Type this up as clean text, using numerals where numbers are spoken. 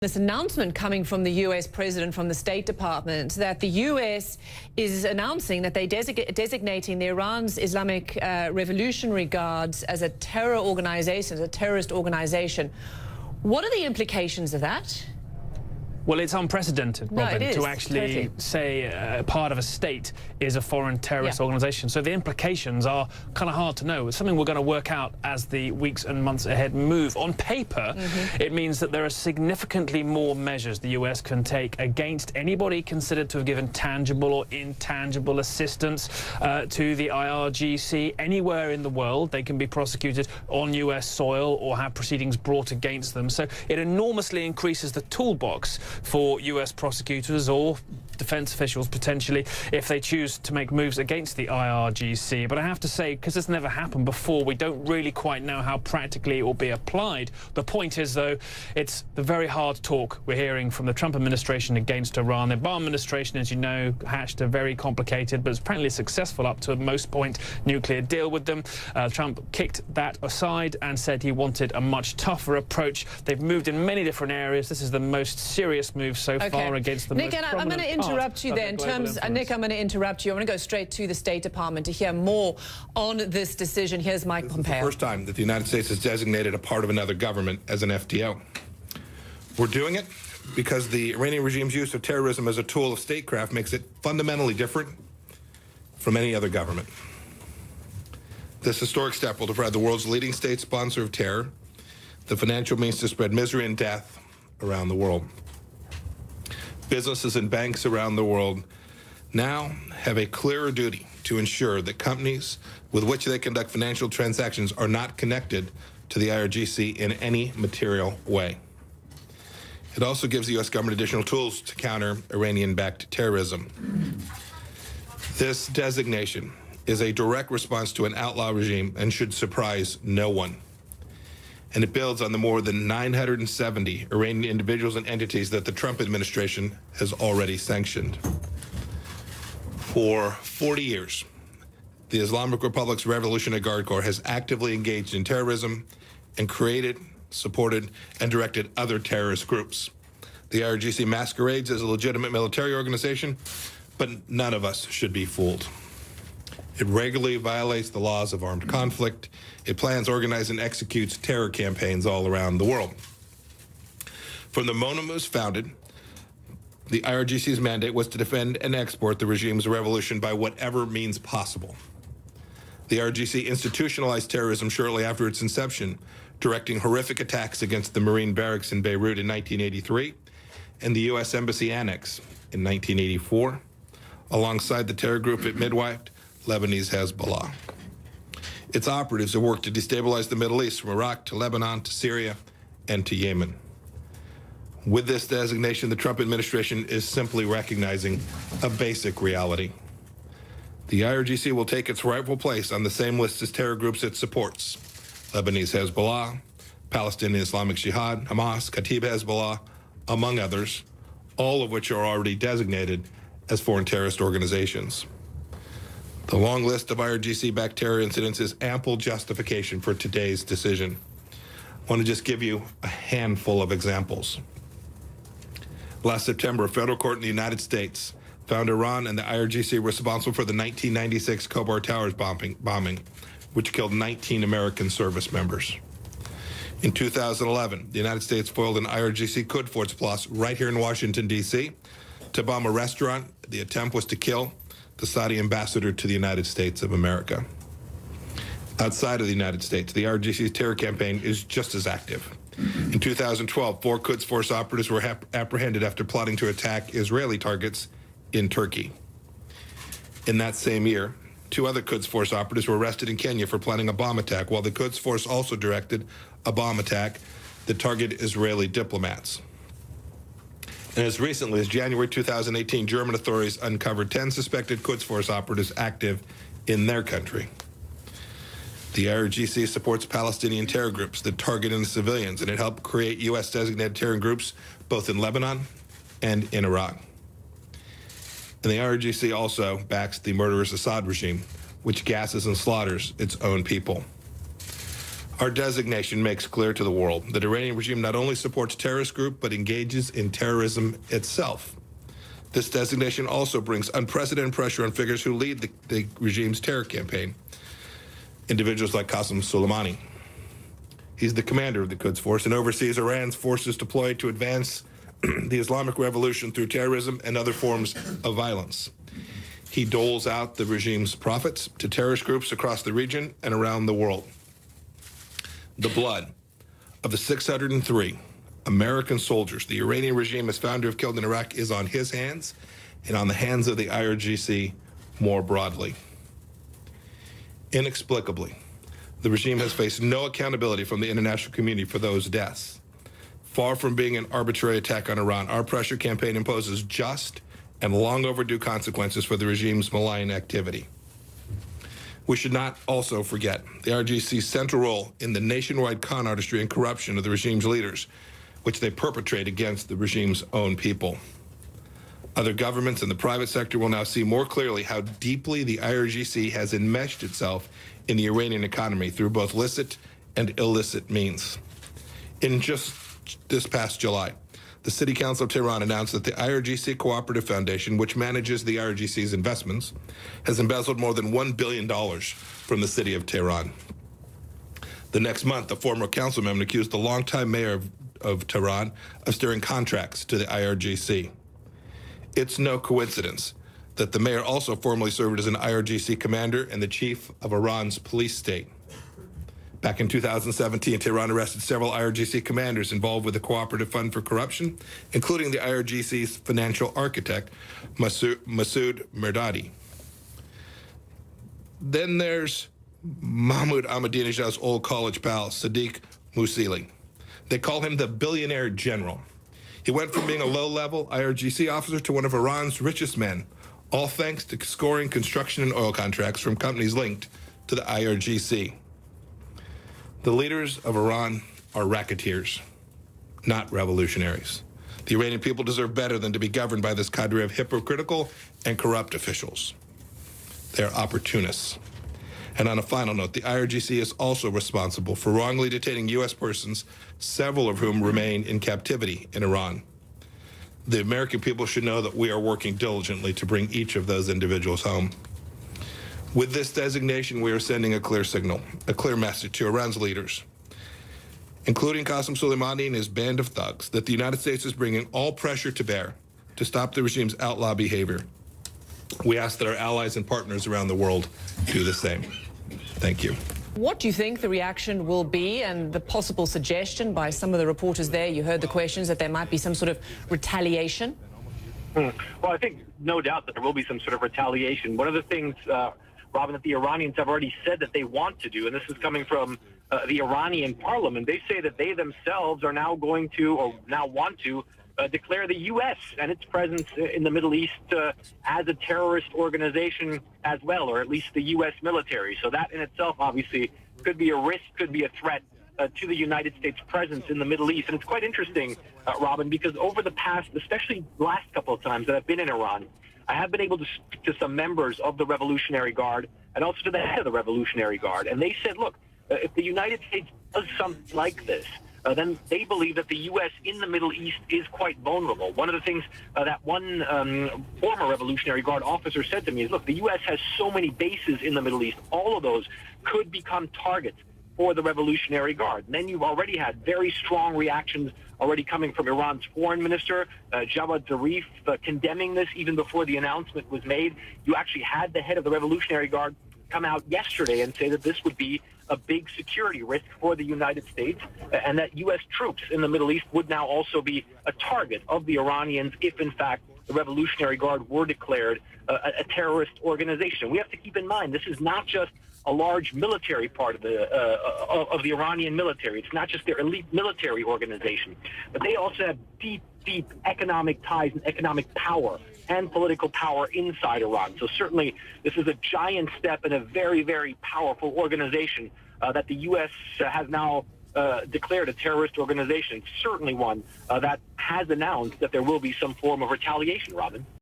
This announcement coming from the U.S. president, from the State Department, that the U.S. is announcing that they're designating the Iran's Islamic Revolutionary Guards as a terror organization, as a terrorist organization. What are the implications of that? Well, it's unprecedented, Robin, to actually totally say part of a state is a foreign terrorist organization. So the implications are kind of hard to know. It's something we're going to work out as the weeks and months ahead move. On paper, it means that there are significantly more measures the US can take against anybody considered to have given tangible or intangible assistance to the IRGC anywhere in the world. They can be prosecuted on US soil or have proceedings brought against them. So it enormously increases the toolbox for US prosecutors or defense officials, potentially, if they choose to make moves against the IRGC. But I have to say, because this never happened before, we don't really quite know how practically it will be applied. The point is, though, it's the very hard talk we're hearing from the Trump administration against Iran. The Obama administration, as you know, hatched a very complicated, but apparently successful up to most point, nuclear deal with them. Trump kicked that aside and said he wanted a much tougher approach. They've moved in many different areas. This is the most serious move so far against the Nick, most I'm going to interrupt you there in terms. Nick, I'm going to interrupt you. I want to go straight to the State Department to hear more on this decision. Here's Mike Pompeo. This is the first time that the United States has designated a part of another government as an FTO. We're doing it because the Iranian regime's use of terrorism as a tool of statecraft makes it fundamentally different from any other government. This historic step will provide the world's leading state sponsor of terror the financial means to spread misery and death around the world. Businesses and banks around the world now have a clearer duty to ensure that companies with which they conduct financial transactions are not connected to the IRGC in any material way. It also gives the U.S. government additional tools to counter Iranian-backed terrorism. This designation is a direct response to an outlaw regime and should surprise no one. And it builds on the more than 970 Iranian individuals and entities that the Trump administration has already sanctioned. For 40 years, the Islamic Republic's Revolutionary Guard Corps has actively engaged in terrorism and created, supported, and directed other terrorist groups. The IRGC masquerades as a legitimate military organization, but none of us should be fooled. It regularly violates the laws of armed conflict. It plans, organizes, and executes terror campaigns all around the world. From the moment it was founded, the IRGC's mandate was to defend and export the regime's revolution by whatever means possible. The IRGC institutionalized terrorism shortly after its inception, directing horrific attacks against the Marine barracks in Beirut in 1983 and the U.S. Embassy Annex in 1984, alongside the terror group it midwifed, Lebanese Hezbollah. Its operatives have worked to destabilize the Middle East, from Iraq to Lebanon to Syria and to Yemen. With this designation, the Trump administration is simply recognizing a basic reality. The IRGC will take its rightful place on the same list as terror groups it supports: Lebanese Hezbollah, Palestinian Islamic Jihad, Hamas, Kataib Hezbollah, among others, all of which are already designated as foreign terrorist organizations. The long list of IRGC-backed terror incidents is ample justification for today's decision. I want to just give you a handful of examples. Last September, a federal court in the United States found Iran and the IRGC responsible for the 1996 Khobar Towers bombing, which killed 19 American service members. In 2011, the United States foiled an IRGC Quds Force plus right here in Washington, D.C., to bomb a restaurant. The attempt was to kill the Saudi ambassador to the United States of America. Outside of the United States, the IRGC's terror campaign is just as active. In 2012, 4 Quds Force operatives were apprehended after plotting to attack Israeli targets in Turkey. In that same year, 2 other Quds Force operatives were arrested in Kenya for planning a bomb attack, while the Quds Force also directed a bomb attack that targeted Israeli diplomats. And as recently as January 2018, German authorities uncovered 10 suspected Quds Force operatives active in their country. The IRGC supports Palestinian terror groups that target innocent civilians, and it helped create U.S.-designated terror groups both in Lebanon and in Iraq. And the IRGC also backs the murderous Assad regime, which gasses and slaughters its own people. Our designation makes clear to the world that the Iranian regime not only supports terrorist groups, but engages in terrorism itself. This designation also brings unprecedented pressure on figures who lead the regime's terror campaign, individuals like Qasem Soleimani. He's the commander of the Quds Force and oversees Iran's forces deployed to advance the Islamic Revolution through terrorism and other forms of violence. He doles out the regime's profits to terrorist groups across the region and around the world. The blood of the 603 American soldiers the Iranian regime has found to have killed in Iraq is on his hands and on the hands of the IRGC more broadly. Inexplicably, the regime has faced no accountability from the international community for those deaths. Far from being an arbitrary attack on Iran, our pressure campaign imposes just and long overdue consequences for the regime's malign activity. We should not also forget the IRGC's central role in the nationwide con artistry and corruption of the regime's leaders, which they perpetrate against the regime's own people. Other governments and the private sector will now see more clearly how deeply the IRGC has enmeshed itself in the Iranian economy through both licit and illicit means. In just this past July, the City Council of Tehran announced that the IRGC Cooperative Foundation, which manages the IRGC's investments, has embezzled more than $1 billion from the city of Tehran. The next month, a former councilman accused the longtime mayor of Tehran of steering contracts to the IRGC. It's no coincidence that the mayor also formerly served as an IRGC commander and the chief of Iran's police state. Back in 2017, Tehran arrested several IRGC commanders involved with the Cooperative Fund for Corruption, including the IRGC's financial architect, Masoud Merdadi. Then there's Mahmoud Ahmadinejad's old college pal, Sadiq Musili. They call him the billionaire general. He went from being a low-level IRGC officer to one of Iran's richest men, all thanks to scoring construction and oil contracts from companies linked to the IRGC. The leaders of Iran are racketeers, not revolutionaries. The Iranian people deserve better than to be governed by this cadre of hypocritical and corrupt officials. They're opportunists. And on a final note, the IRGC is also responsible for wrongly detaining U.S. persons, several of whom remain in captivity in Iran. The American people should know that we are working diligently to bring each of those individuals home. With this designation, we are sending a clear signal, a clear message to Iran's leaders, including Qasem Soleimani and his band of thugs, that the United States is bringing all pressure to bear to stop the regime's outlaw behavior. We ask that our allies and partners around the world do the same. Thank you. What do you think the reaction will be, and the possible suggestion by some of the reporters there, you heard the questions, that there might be some sort of retaliation? Well, I think no doubt that there will be some sort of retaliation. One of the things, Robin, that the Iranians have already said that they want to do, and this is coming from the Iranian parliament, they say that they themselves are now going to, or now want to, declare the U.S. and its presence in the Middle East as a terrorist organization as well, or at least the U.S. military. So that in itself, obviously, could be a risk, could be a threat to the United States' presence in the Middle East. And it's quite interesting, Robin, because over the past, especially last couple of times that I've been in Iran, I have been able to speak to some members of the Revolutionary Guard and also to the head of the Revolutionary Guard. And they said, look, if the United States does something like this, then they believe that the U.S. in the Middle East is quite vulnerable. One of the things that one former Revolutionary Guard officer said to me is, look, the U.S. has so many bases in the Middle East, all of those could become targets for the Revolutionary Guard. And then you've already had very strong reactions already coming from Iran's foreign minister, Javad Zarif, condemning this even before the announcement was made. You actually had the head of the Revolutionary Guard come out yesterday and say that this would be a big security risk for the United States, and that U.S. troops in the Middle East would now also be a target of the Iranians if, in fact, the Revolutionary Guard were declared a terrorist organization. We have to keep in mind this is not just a large military part of the Iranian military. It's not just their elite military organization, but they also have deep economic ties and economic power and political power inside Iran. So certainly this is a giant step in a very, very powerful organization that the U.S. has now declared a terrorist organization, certainly one that has announced that there will be some form of retaliation, Robin.